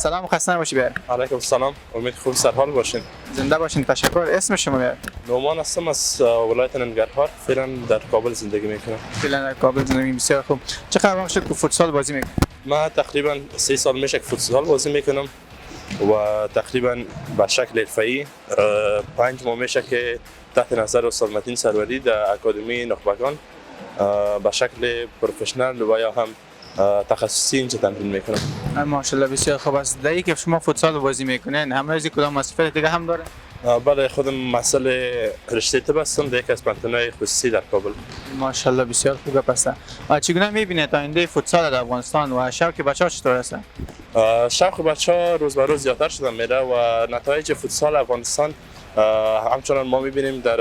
سلام، خسته نباشی بیار. علیکم سلام، امید خوب سرحال باشین. زنده باشین. تشکر. اسم شما بیار. نومان هستم از ولایت ننگرهار، فعلا در کابل زندگی میکنم. فعلا در کابل زندگی. بسیار خوب. چقدر وقت شد که فوتسال بازی میکنی؟ من تقریبا 3 سال میشه که فوتسال بازی میکنم و تقریبا به شکل حرفه‌ای 5 ماه میشه که تحت نظر استاد متین سروری در اکادمی نخبگان به شکل پروفشنال و یا هم تخصصی اینجا تمرین میکنم. ماشاءالله بسیار خوب است. در که شما فوتسال بازی میکنین همه از کدام مسافت دیگه هم داره؟ بله، خودم مسئله رشته طب هستم در یک از پانتونای خصوصی در کابل. ماشاءالله بسیار خوب است. چگونه میبینید آینده فوتسال در افغانستان و شوق بچه‌ها چطور است؟ شوق بچه‌ها روز به روز زیادتر شده میره و نتایج فوتسال افغانستان همچنان ما میبینیم در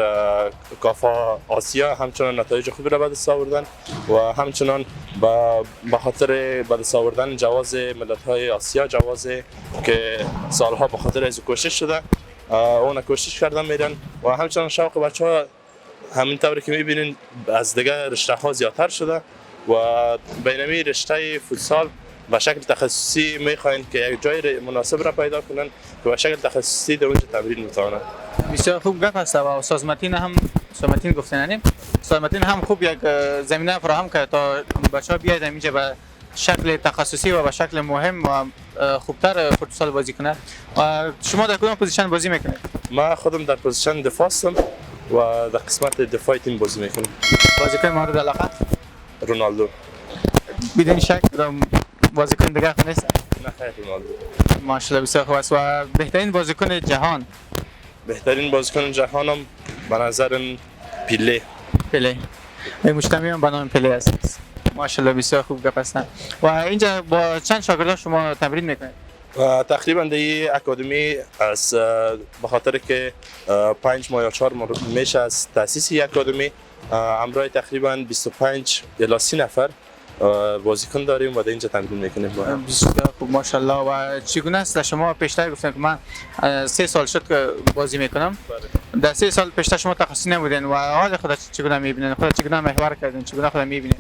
کافا آسیا همچنان نتایج خوبی را به دست آوردن و همچنان به خاطر به دست آوردن جواز ملت‌های آسیا، جوازی که سالها به خاطر از کوشش شده اون کوشش کردن میرن و همچنان شوق بچه‌ها همین طوری که میبینین از دیگه رشته‌ها زیادتر شده و بینمی رشته فوتسال به شکل تخصصی میخواین که یک جای مناسب را پیدا کنن که به شکل تخصصی در اونجا تمرین میتونن. بسیار خوب گپ است و استاد متین هم گفتن استاد متین هم خوب یک زمینه فراهم کرد تا بچه‌ها بیاید اینجا به شکل تخصصی و به شکل مهم و خوبتر فوتسال بازی کنند. و شما در کدام پوزیشن بازی میکنید؟ من خودم در پوزیشن دفاع هستم و در قسمت دفاعی تیم بازی میکنم. بازیکن مورد علاقه؟ رونالدو. بدون شک بازیکن دیگه نیست؟ نه خیر، رونالدو. ماشاءالله بسیار خوب است. و بهترین بازیکن جهان؟ بهترین بازیکن جهانم به نظر پله. مجتمعی هم به نام پله است. ماشاءالله بسیار خوب گپ است. و اینجا با چند شاگرد شما تمرین میکنید؟ تقریبا در این اکادمی از به خاطر که 5 ماه یا 4 ماه میشه از تاسیس این اکادمی همراه تقریبا 25 الی 30 نفر بازیکن داریم و در اینجا تمرین میکنیم. بسیار خوب ماشاءالله. و چگونه است؟ شما پیشتر گفتن که من 3 سال شد که بازی میکنم. در 3 سال پیشتر شما تخصصی نبودین و حال خودت چگونه میبینین؟ خودت چگونه محور کردین؟ چگونه خودت میبینین؟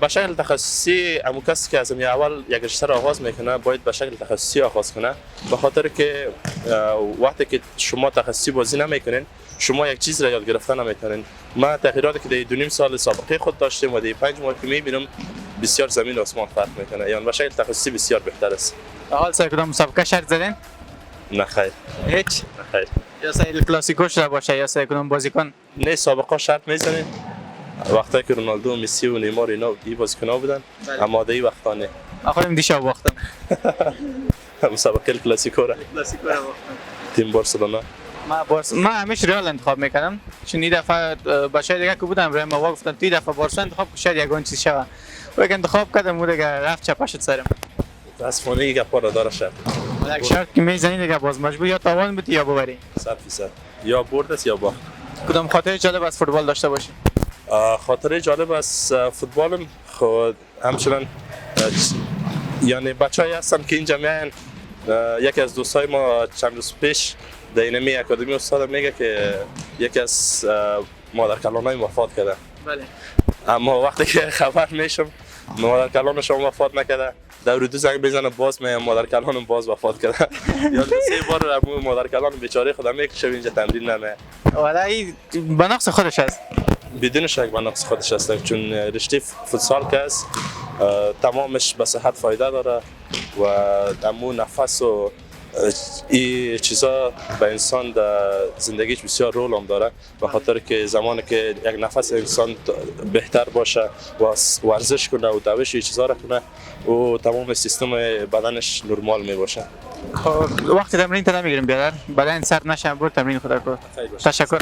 به شکل تخصصی همون کسی که از اول یک رشته را آغاز میکنه باید به شکل تخصصی آغاز کنه، به خاطر که وقتی که شما تخصصی بازی نمیکنین شما یک چیز را یاد گرفتن نمیتونین. ما تغییراتی که در 2.5 سال سابقه خود داشتیم و در 5 ماه که میبینم بسیار زمین و آسمان فرق میکنه، یعنی به شکل تخصصی بسیار بهتر است. حال سر کدام مسابقه شرط زدین؟ نه خیر. هیچ؟ نه خیر. یا سر کلاسیکو شده باشه یا سر کدام بازیکن؟ نه، سابقه شرط میزنین وقتی که رونالدو و مسی و نیمار اینا این بازیکن‌ها بودن، اما در این وقتا نه. آخرین دیشب باختم. مسابقه کلاسیکو را باختم. تیم بارسلونا. من همیشه ریال انتخاب میکردم چون این دفعه بچه‌های دیگه که بودم روی ما گفتن این دفعه بارسا انتخاب کن شاید یگان چیز شود. و انتخاب کردم و دیگه رفت چپا شد سرم. دستمانی گپا را داره شد. یک شرط که میزنی دیگه باز مجبور یا تاوان بدی یا ببری. 100%. یا برد است یا باخت. کدام خاطر جالب از فوتبال داشته باشی؟ خاطره جالب از فوتبالم خود همچنان یعنی بچه‌ای هستن که اینجا میان. یکی از دوستای ما چند روز پیش در اینمی اکادمی استاد میگه که یکی از مادر کلانای وفات کرده. بله. اما وقتی که خبر میشم مادر کلان شما وفات نکرده، در دو زنگ بزنه باز میام مادر کلانم باز وفات کرده. یا 3 بار مادر کلان بیچاره خودم میکشه اینجا تمرین نمیه. والا این به نقص خودش است. بدون شک به نقص خودش است، چون رشته فوتسال که است تمامش به صحت فایده داره و دمو نفس و این چیزا به انسان در زندگیش بسیار رول هم داره، به خاطر که زمانی که یک نفس انسان بهتر باشه و ورزش کنه و دوش این چیزا را کنه و تمام سیستم بدنش نرمال می باشه. وقتی تمرین تا نمیگیریم بیادر بدن سرد نشه برو تمرین خود کن. تشکر.